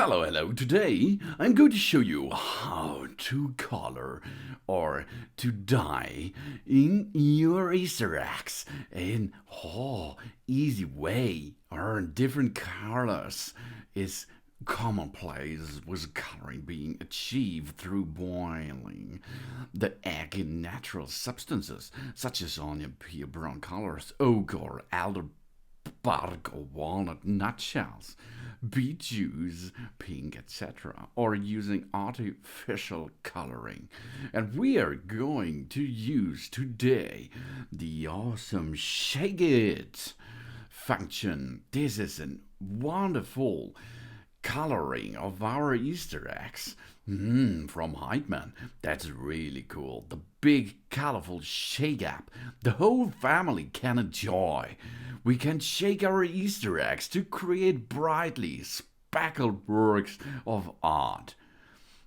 Hello. Today I'm going to show you how to color or to dye in your Easter eggs in easy way. Or different colors is commonplace with coloring being achieved through boiling the egg in natural substances such as onion peel brown colors, oak or alder bark or walnut nutshells, beet juice, pink, etc., or using artificial coloring. And we are going to use today the awesome Shake It function. This is a wonderful coloring of our Easter eggs from Hypeman. That's really cool. The big, colorful shake app the whole family can enjoy. We can shake our Easter eggs to create brightly speckled works of art.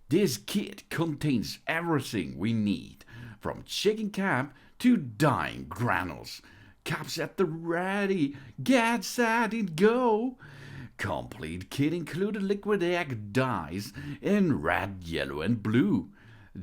This kit contains everything we need, from shaking cap to dyeing granules. Caps at the ready. Get set and go. Complete kit included liquid egg dyes in red, yellow, and blue.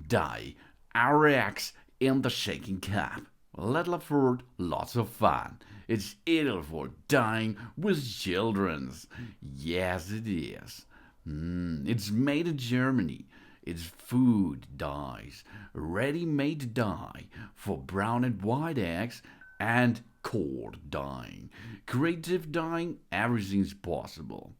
Dye our eggs in the shaking cap. Little effort, lots of fun. It's ideal for dyeing with children's. Yes, it is. It's made in Germany. It's food dyes, ready-made dye for brown and white eggs, and cord dyeing. Creative dyeing, everything's possible.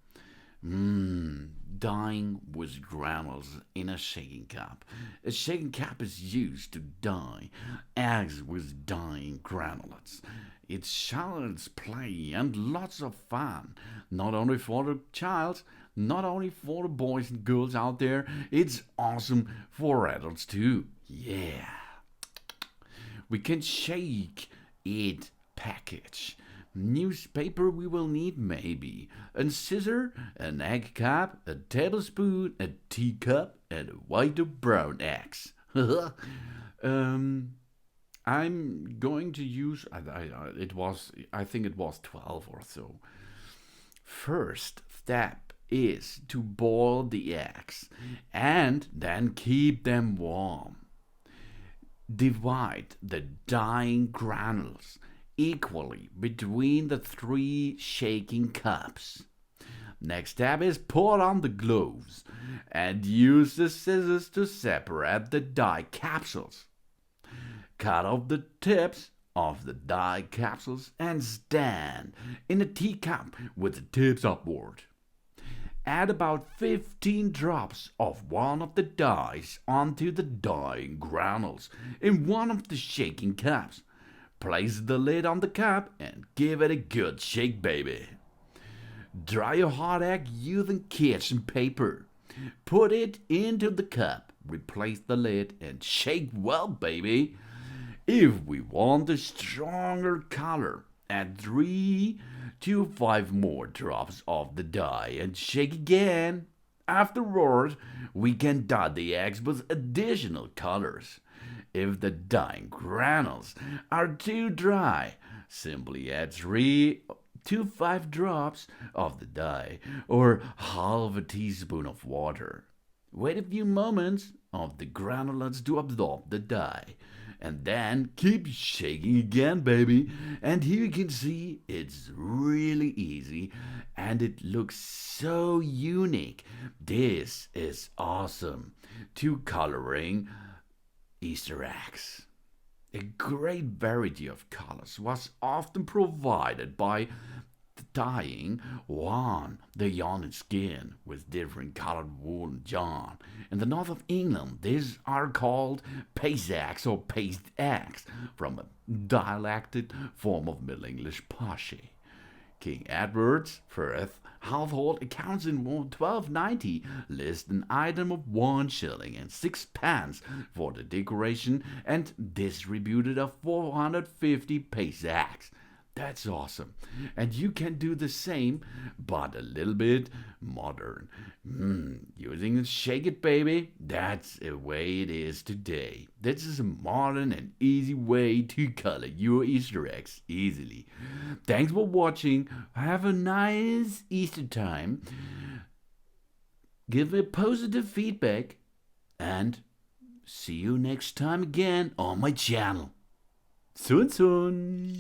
Dyeing with granules in a shaking cup. A shaking cup is used to dye eggs with dyeing granulates. It's child's play and lots of fun. Not only for the child, not only for the boys and girls out there, it's awesome for adults too. Yeah. We can shake it package. Newspaper we will need maybe. A scissor, an egg cap, a tablespoon, a teacup, and a white or brown eggs. I'm going to use I think it was 12 or so. First step is to boil the eggs and then keep them warm. Divide the dyeing granules equally between the 3 shaking cups. Next step is put on the gloves and use the scissors to separate the dye capsules. Cut off the tips of the dye capsules and stand in a teacup with the tips upward. Add about 15 drops of one of the dyes onto the dyeing granules in one of the shaking cups. Place the lid on the cup and give it a good shake, baby. Dry your hot egg using kitchen paper. Put it into the cup, replace the lid, and shake well, baby. If we want a stronger color, add 3 to 5 more drops of the dye and shake again. Afterward, we can dye the eggs with additional colors. If the dyeing granules are too dry, simply add 3 to 5 drops of the dye or half a teaspoon of water. Wait a few moments of the granulates to absorb the dye. And then keep shaking again, baby. And here you can see it's really easy and it looks so unique. This is awesome to coloring Easter eggs. A great variety of colors was often provided by dyeing the yarn and skin with different colored wool and yarn. In the north of England, these are called paste eggs or paste eggs, from a dialected form of Middle English poshy. King Edward's first household accounts in 1290 list an item of 1 shilling and 6 pence for the decoration and distributed of 450 paste eggs. That's awesome. And you can do the same, but a little bit modern. Using a Shake It Baby, that's the way it is today. This is a modern and easy way to color your Easter eggs easily. Thanks for watching. Have a nice Easter time. give me positive feedback, and see you next time again on my channel. Soon, soon.